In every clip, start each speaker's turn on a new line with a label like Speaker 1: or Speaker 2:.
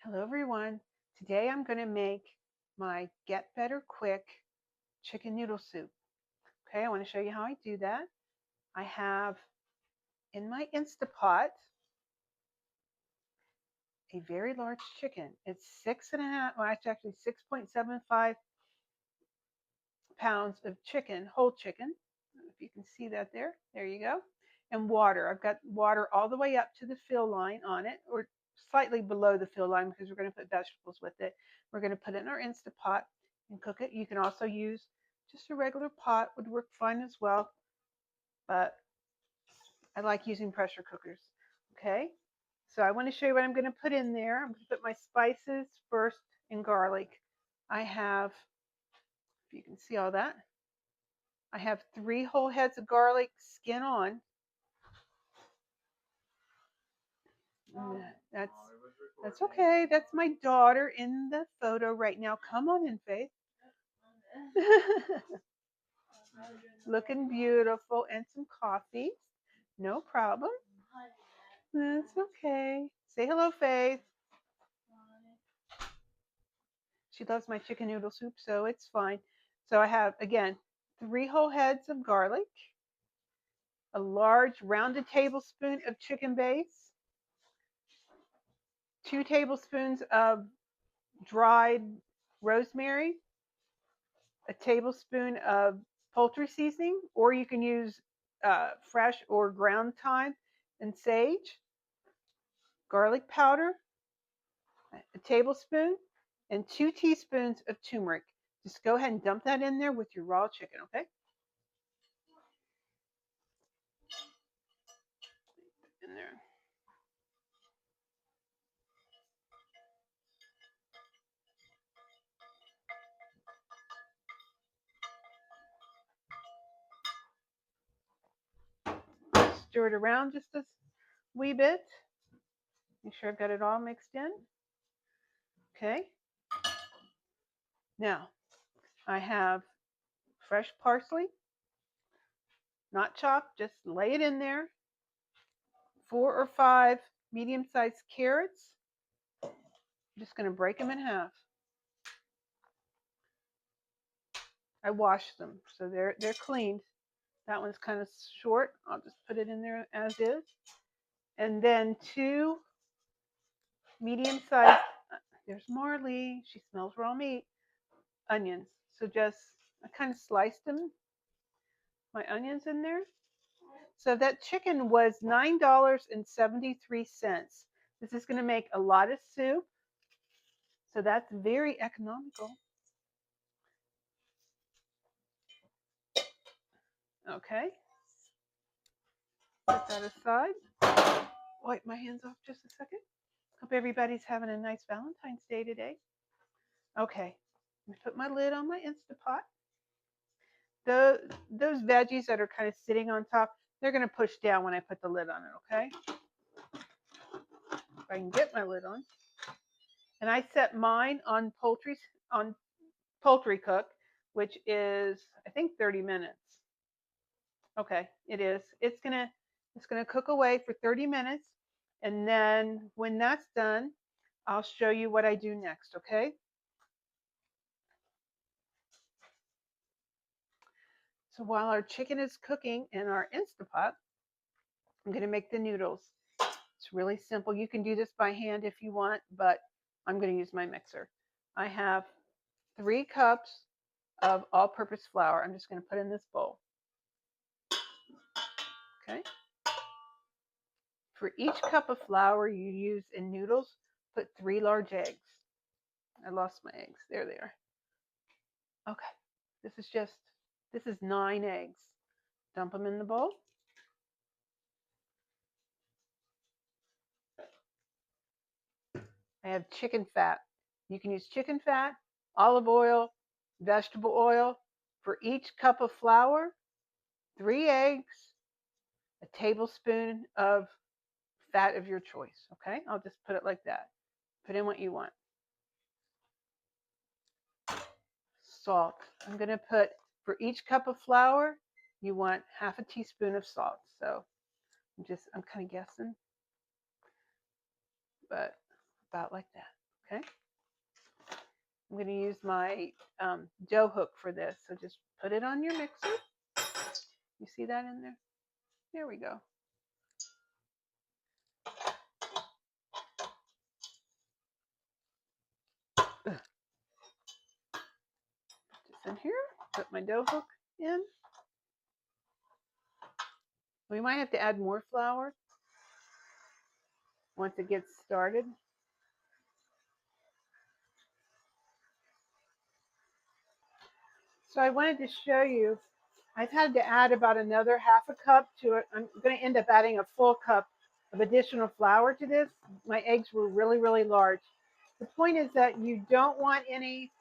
Speaker 1: Hello everyone. Today I'm going to make my Get Better Quick chicken noodle soup. Okay, I want to show you how I do that. I have in my Instapot a very large chicken. It's 6.5, well it's actually 6.75 pounds of chicken, whole chicken. I don't know if you can see that there. There you go. And water. I've got water all the way up to the fill line on it, or slightly below the fill line because we're going to put vegetables with it. We're going to put it in our Instapot and cook it. You can also use just a regular pot, would work fine as well, but I like using pressure cookers. Okay, so I want to show you what I'm going to put in there. I'm going to put my spices first and garlic. I have, if you can see all that, I have 3 whole heads of garlic, skin on. That's that's okay. That's my daughter in the photo right now. Come on in, Faith. Looking beautiful, and some coffee. No problem. That's okay. Say hello, Faith. She loves my chicken noodle soup, so it's fine. So I have, again, 3 whole heads of garlic, a large rounded tablespoon of chicken base, 2 tablespoons of dried rosemary, a tablespoon of poultry seasoning, or you can use fresh or ground thyme and sage, garlic powder, a tablespoon, and 2 teaspoons of turmeric. Just go ahead and dump that in there with your raw chicken, okay? In there. Stir it around just a wee bit. Make sure I've got it all mixed in. Okay. Now, I have fresh parsley, not chopped, just lay it in there. 4 or 5 medium-sized carrots. I'm just going to break them in half. I washed them, so they're cleaned. That one's kind of short. I'll just put it in there as is. And then 2 medium-sized, there's Marley, she smells raw meat, onions. So just, I kind of sliced them, my onions in there. So that chicken was $9.73. This is going to make a lot of soup. So that's very economical. Okay. Put that aside. Wipe my hands off just a second. Hope everybody's having a nice Valentine's Day today. Okay. Let me put my lid on my Instapot. Those veggies that are kind of sitting on top, they're going to push down when I put the lid on it, okay? If I can get my lid on. And I set mine on poultry cook, which is I think 30 minutes. Okay, it is. It's gonna cook away for 30 minutes, and then when that's done, I'll show you what I do next, okay? So while our chicken is cooking in our Instapot, I'm gonna make the noodles. It's really simple. You can do this by hand if you want, but I'm gonna use my mixer. I have 3 cups of all-purpose flour. I'm just gonna put in this bowl. Okay. For each cup of flour you use in noodles, put 3 large eggs. I lost my eggs. There they are. Okay. This is 9 eggs. Dump them in the bowl. I have chicken fat. You can use chicken fat, olive oil, vegetable oil. For each cup of flour, 3 eggs, a tablespoon of fat of your choice. Okay? I'll just put it like that. Put in what you want. Salt. I'm going to put, for each cup of flour, you want half a teaspoon of salt. So I'm kind of guessing, but about like that. Okay. I'm going to use my dough hook for this. So just put it on your mixer. You see that in there? There we go. Put this in here. Put my dough hook in. We might have to add more flour once it gets started. So I wanted to show you, I've had to add about another half a cup to it. I'm going to end up adding a full cup of additional flour to this. My eggs were really, really large. The point is that you don't want any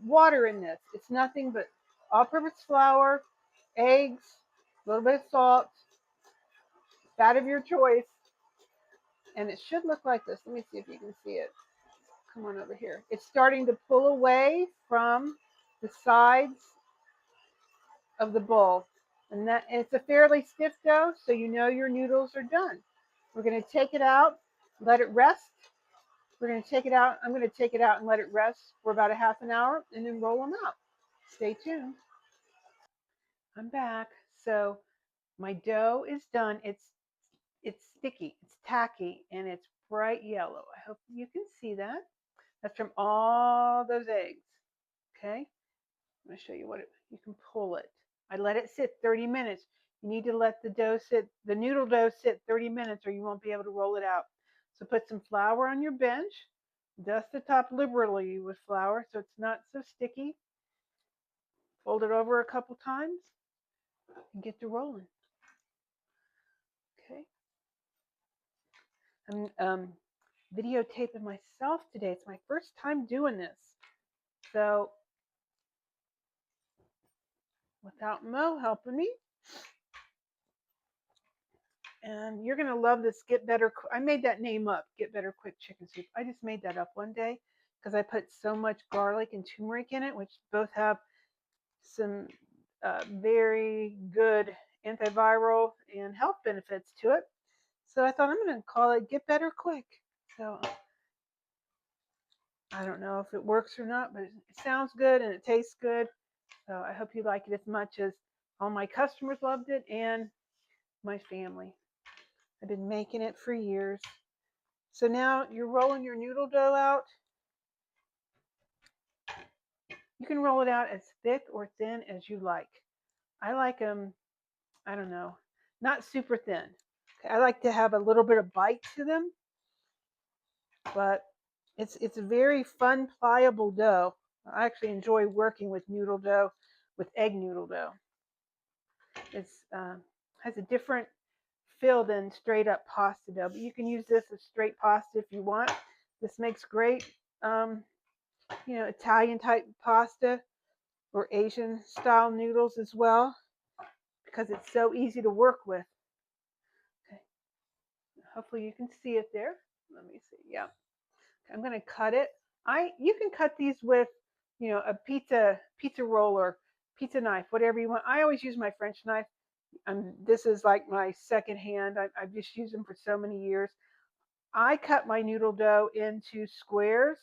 Speaker 1: water in this. It's nothing but all-purpose flour, eggs, a little bit of salt, fat of your choice, and it should look like this. Let me see if you can see it. Come on over here. It's starting to pull away from the sides of the bowl. And it's a fairly stiff dough, so you know your noodles are done. We're going to take it out, let it rest. We're going to take it out. I'm going to take it out and let it rest for about a half an hour and then roll them out. Stay tuned. I'm back. So my dough is done. It's sticky, it's tacky, and it's bright yellow. I hope you can see that. That's from all those eggs. Okay, I'm going to show you you can pull it. I let it sit 30 minutes. You need to let the noodle dough sit 30 minutes or you won't be able to roll it out. So put some flour on your bench. Dust the top liberally with flour so it's not so sticky. Fold it over a couple times and get to rolling. Okay. I'm videotaping myself today. It's my first time doing this. So without Mo helping me, and you're going to love this Get Better. I made that name up, Get Better Quick Chicken Soup. I just made that up one day because I put so much garlic and turmeric in it, which both have some very good antiviral and health benefits to it. So I thought I'm going to call it Get Better Quick. So I don't know if it works or not, but it sounds good and it tastes good. So I hope you like it as much as all my customers loved it and my family. I've been making it for years. So now you're rolling your noodle dough out. You can roll it out as thick or thin as you like. I like them, I don't know, not super thin. I like to have a little bit of bite to them, but it's a very fun, pliable dough. I actually enjoy working with noodle dough, with egg noodle dough. It has a different feel than straight up pasta dough, but you can use this as straight pasta if you want. This makes great, Italian type pasta or Asian style noodles as well because it's so easy to work with. Okay. Hopefully you can see it there. Let me see. Yeah. I'm going to cut it. You can cut these with, a pizza roller, pizza knife, whatever you want. I always use my French knife. This is like my second hand. I've just used them for so many years. I cut my noodle dough into squares,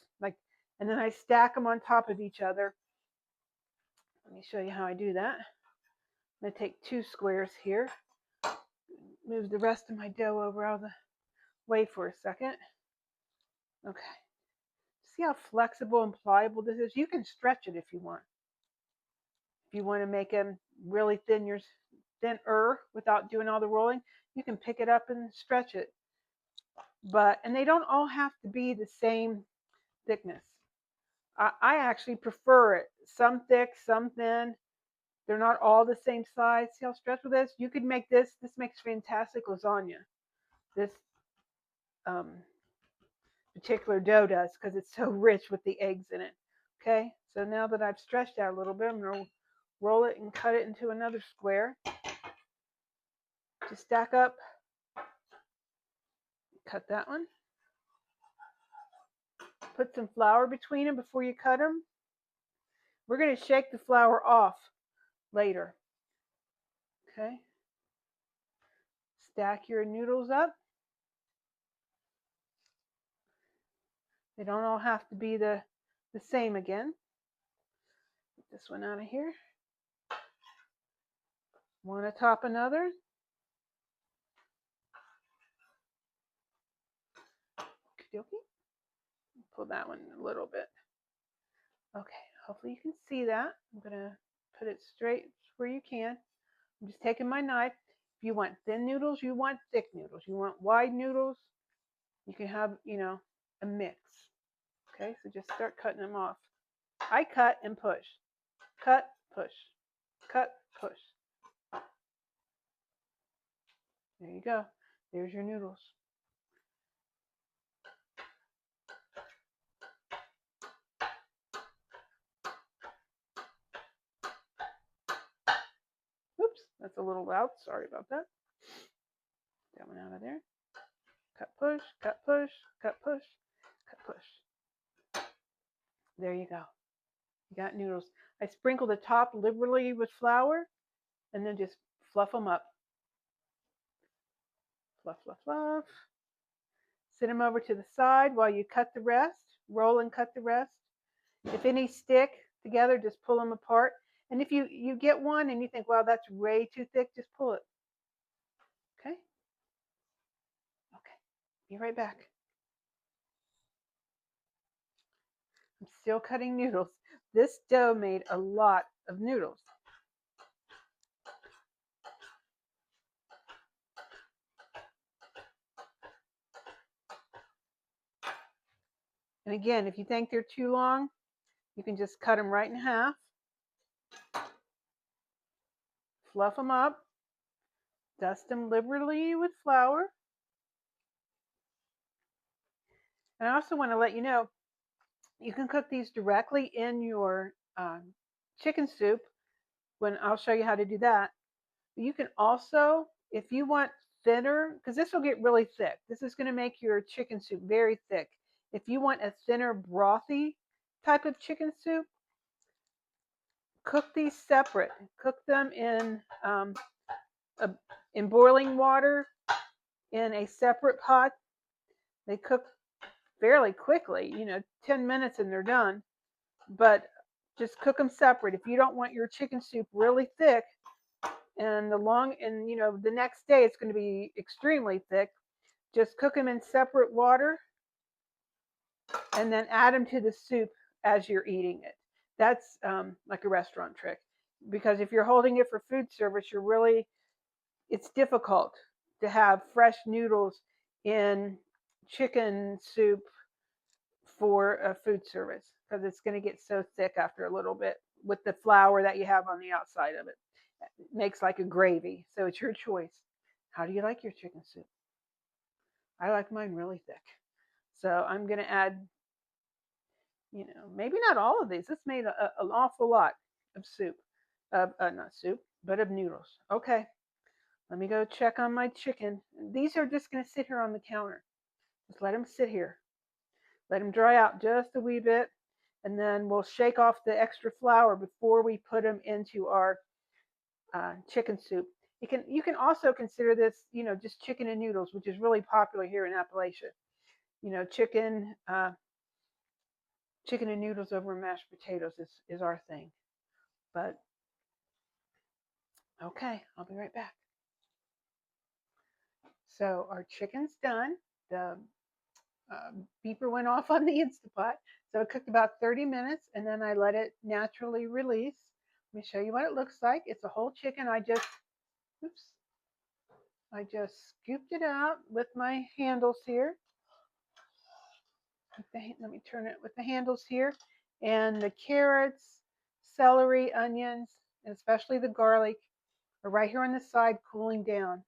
Speaker 1: and then I stack them on top of each other. Let me show you how I do that. I'm going to take 2 squares here. Move the rest of my dough over out of the way for a second. Okay. See how flexible and pliable this is? You can stretch it if you want. If you want to make them really thinner without doing all the rolling, you can pick it up and stretch it. And they don't all have to be the same thickness. I actually prefer it. Some thick, some thin. They're not all the same size. See how stretchable this? You could make this. This makes fantastic lasagna. This particular dough does because it's so rich with the eggs in it. Okay, so now that I've stretched out a little bit, I'm going to roll it and cut it into another square. Just stack up. Cut that one. Put some flour between them before you cut them. We're going to shake the flour off later. Okay. Stack your noodles up. They don't all have to be the same again. Get this one out of here. One atop another. Okie dokie. Pull that one a little bit. Okay, hopefully you can see that. I'm going to put it straight where you can. I'm just taking my knife. If you want thin noodles, you want thick noodles. You want wide noodles, you can have, a mix. Okay, so just start cutting them off. I cut and push. Cut, push. Cut, push. There you go. There's your noodles. Oops, that's a little loud. Sorry about that. That one out of there. Cut, push, cut, push, cut, push, cut, push. There you go. You got noodles. I sprinkle the top liberally with flour and then just fluff them up. Fluff, fluff, fluff. Sit them over to the side while you cut the rest. Roll and cut the rest. If any stick together, just pull them apart. And if you get one and you think, wow, that's way too thick, just pull it. Okay? Okay. Be right back. I'm still cutting noodles. This dough made a lot of noodles. And again, if you think they're too long, you can just cut them right in half. Fluff them up. Dust them liberally with flour. And I also want to let you know, you can cook these directly in your chicken soup when I'll show you how to do that. You can also, if you want thinner, because this will get really thick. This is going to make your chicken soup very thick. If you want a thinner, brothy type of chicken soup, cook these separate. Cook them in boiling water in a separate pot. They cook fairly quickly, 10 minutes and they're done. But just cook them separate. If you don't want your chicken soup really thick, and the next day it's going to be extremely thick, just cook them in separate water and then add them to the soup as you're eating it. That's like a restaurant trick, because if you're holding it for food service, it's difficult to have fresh noodles in chicken soup for a food service, because it's going to get so thick after a little bit with the flour that you have on the outside of it. It makes like a gravy. So it's your choice. How do you like your chicken soup? I like mine really thick. So I'm going to add, maybe not all of these. This made an awful lot of soup. Not soup, but of noodles. Okay. Let me go check on my chicken. These are just going to sit here on the counter. Just let them sit here. Let them dry out just a wee bit. And then we'll shake off the extra flour before we put them into our chicken soup. You can also consider this, just chicken and noodles, which is really popular here in Appalachia. Chicken and noodles over mashed potatoes is our thing. But okay, I'll be right back. So our chicken's done. The beeper went off on the Instapot. So it cooked about 30 minutes, and then I let it naturally release. Let me show you what it looks like. It's a whole chicken. I just scooped it out with my handles here. Let me turn it with the handles here. And the carrots, celery, onions, and especially the garlic are right here on the side cooling down.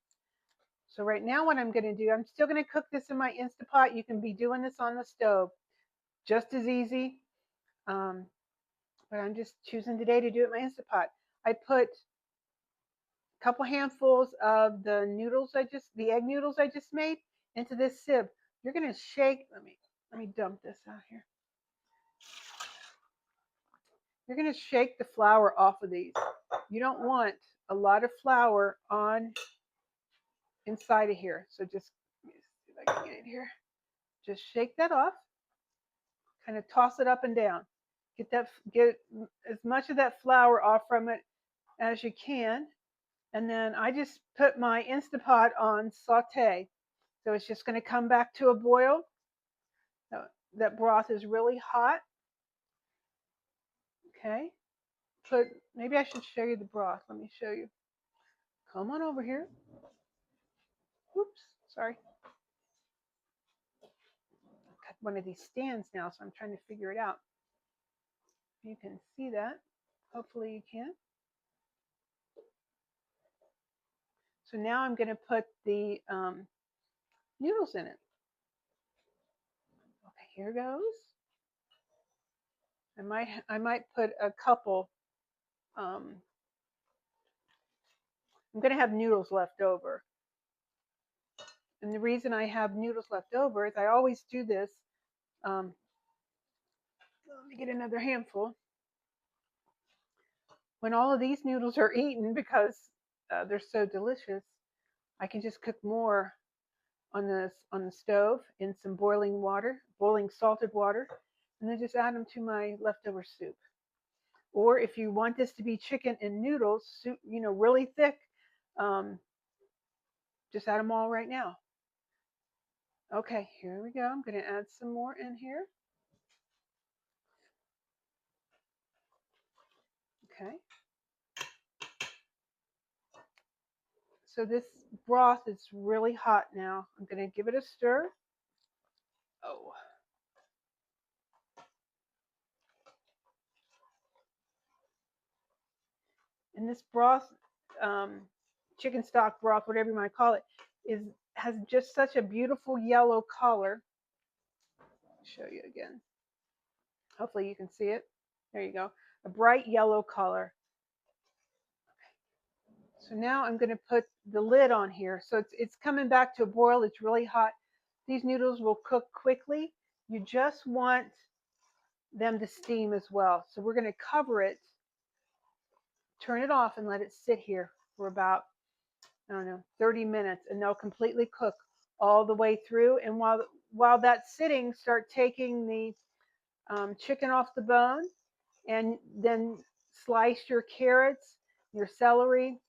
Speaker 1: So right now what I'm going to do, I'm still going to cook this in my Instapot. You can be doing this on the stove. Just as easy. But I'm just choosing today to do it in my Instapot. I put a couple handfuls of the egg noodles I just made into this sieve. You're going to shake, let me dump this out here. You're going to shake the flour off of these. You don't want a lot of flour on inside of here. So just see if I can get it here. Just shake that off. kind of toss it up and down. Get as much of that flour off from it as you can. And then I just put my Instapot on saute. So it's just going to come back to a boil. That broth is really hot. Okay. Maybe I should show you the broth. Let me show you. Come on over here. Oops, sorry. I've got one of these stands now, so I'm trying to figure it out. You can see that. Hopefully you can. So now I'm going to put the noodles in it. Okay, here goes. I might put a couple. I'm going to have noodles left over. And the reason I have noodles left over is I always do this. Let me get another handful. When all of these noodles are eaten, because they're so delicious, I can just cook more on the stove in some boiling salted water, and then just add them to my leftover soup. Or if you want this to be chicken and noodles soup, really thick, just add them all right now. Okay, here we go. I'm going to add some more in here. Okay. So this broth is really hot now. I'm going to give it a stir. Oh. And this broth, chicken stock broth, whatever you want to call it, has just such a beautiful yellow color. I'll show you again. Hopefully you can see it. There you go. A bright yellow color. So now I'm going to put the lid on here. So it's coming back to a boil. It's really hot. These noodles will cook quickly. You just want them to steam as well. So we're going to cover it, turn it off, and let it sit here for about, 30 minutes, and they'll completely cook all the way through. And while that's sitting, start taking the chicken off the bone, and then slice your carrots, your celery,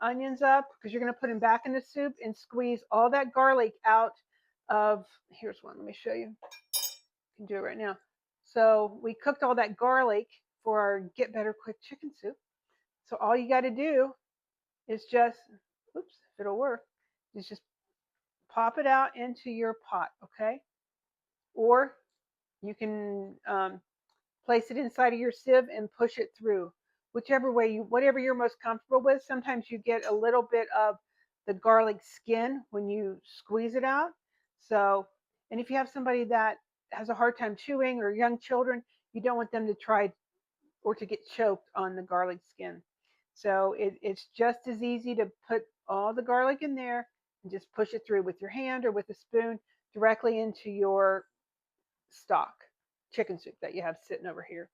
Speaker 1: onions up, because you're going to put them back in the soup, and squeeze all that garlic out of, here's one, let me show you. You can do it right now. So we cooked all that garlic for our Get Better Quick chicken soup. So all you got to do is just, oops, if it'll work, is just pop it out into your pot, okay? Or you can place it inside of your sieve and push it through. Whichever way whatever you're most comfortable with. Sometimes you get a little bit of the garlic skin when you squeeze it out. So, and if you have somebody that has a hard time chewing, or young children, you don't want them to try or to get choked on the garlic skin. So it's just as easy to put all the garlic in there and just push it through with your hand or with a spoon directly into your stock chicken soup that you have sitting over here.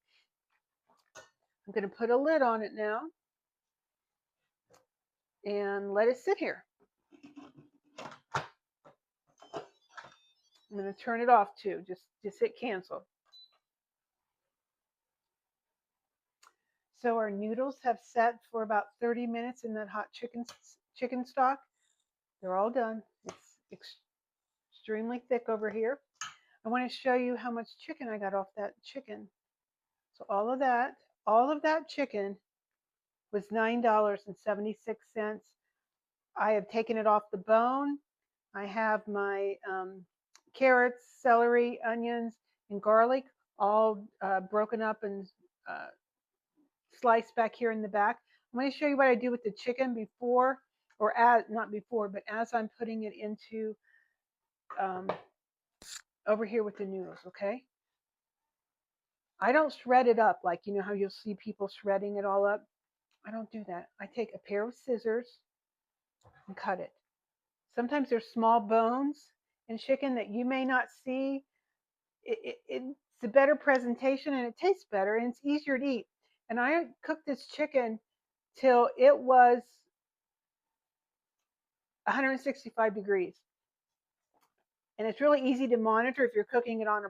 Speaker 1: I'm going to put a lid on it now and let it sit here. I'm going to turn it off too. Just hit cancel. So our noodles have set for about 30 minutes in that hot chicken stock. They're all done. It's extremely thick over here. I want to show you how much chicken I got off that chicken. So all of that chicken was $9.76. I have taken it off the bone. I have my carrots, celery, onions, and garlic all broken up and sliced back here in the back. I'm going to show you what I do with the chicken before, or not before, but as I'm putting it into over here with the noodles, okay? I don't shred it up like, how you'll see people shredding it all up. I don't do that. I take a pair of scissors and cut it. Sometimes there's small bones in chicken that you may not see. It's a better presentation, and it tastes better, and it's easier to eat. And I cooked this chicken till it was 165 degrees. And it's really easy to monitor if you're cooking it on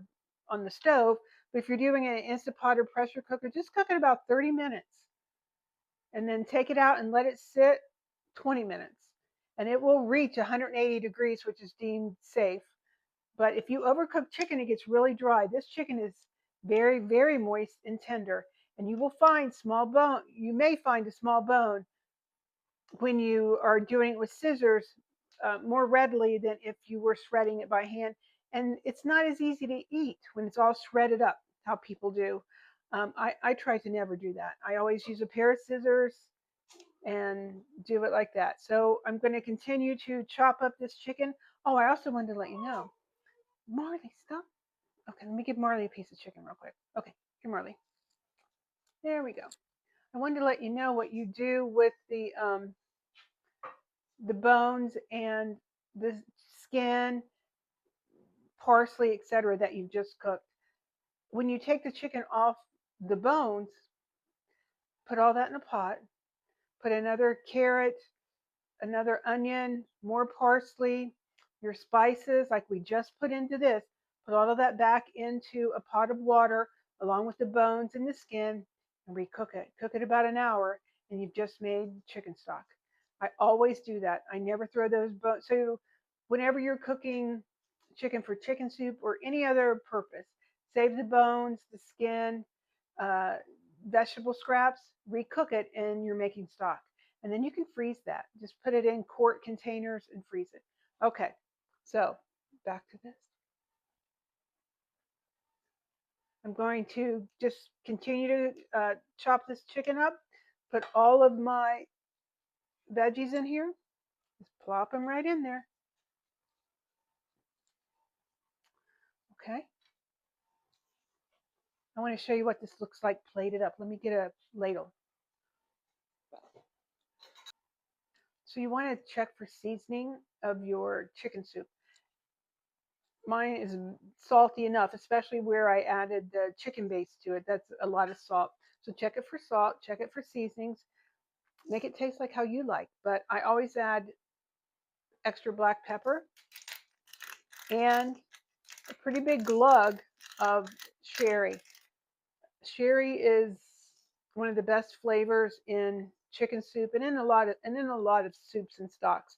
Speaker 1: on the stove. But if you're doing it in an Instant Pot or pressure cooker, just cook it about 30 minutes and then take it out and let it sit 20 minutes. And it will reach 180 degrees, which is deemed safe. But if you overcook chicken, it gets really dry. This chicken is very, very moist and tender. And you will find small bone. You may find a small bone when you are doing it with scissors more readily than if you were shredding it by hand. And it's not as easy to eat when it's all shredded up, how people do. I try to never do that. I always use a pair of scissors and do it like that. So I'm going to continue to chop up this chicken. Oh, I also wanted to let you know, Marley, stop. Okay, let me give Marley a piece of chicken real quick. Okay, here, Marley. There we go. I wanted to let you know what you do with the bones and the skin, parsley, etc., that you've just cooked. When you take the chicken off the bones, put all that in a pot. Put another carrot, another onion, more parsley, your spices like we just put into this. Put all of that back into a pot of water along with the bones and the skin and recook it. Cook it about an hour and you've just made chicken stock. I always do that. I never throw those bones. So whenever you're cooking chicken for chicken soup or any other purpose, save the bones, the skin, uh, vegetable scraps, recook it, and you're making stock. And then you can freeze that. Just put it in quart containers and freeze it. Okay, so back to this. I'm going to just continue to chop this chicken up, put all of my veggies in here, just plop them right in there. Okay. I want to show you what this looks like plated up. Let me get a ladle. So you want to check for seasoning of your chicken soup. Mine is salty enough, especially where I added the chicken base to it. That's a lot of salt. So check it for salt, check it for seasonings, make it taste like how you like. But I always add extra black pepper and a pretty big glug of sherry. Sherry is one of the best flavors in chicken soup and in a lot of soups and stocks.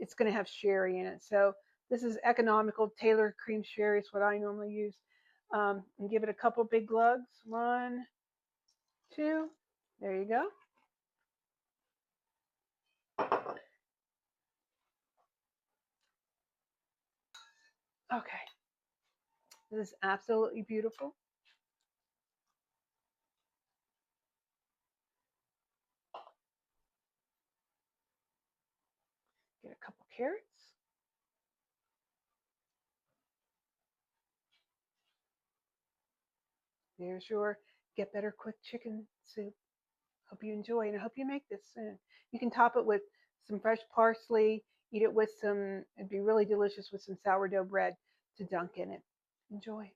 Speaker 1: It's going to have sherry in it. So this is economical. Taylor cream sherry is what I normally use. And give it a couple big glugs. 1, 2. There you go. Okay. This is absolutely beautiful. Get a couple carrots. There's your Get Better Quick chicken soup. Hope you enjoy and I hope you make this soon. You can top it with some fresh parsley, eat it with some, it'd be really delicious with some sourdough bread to dunk in it. Enjoy.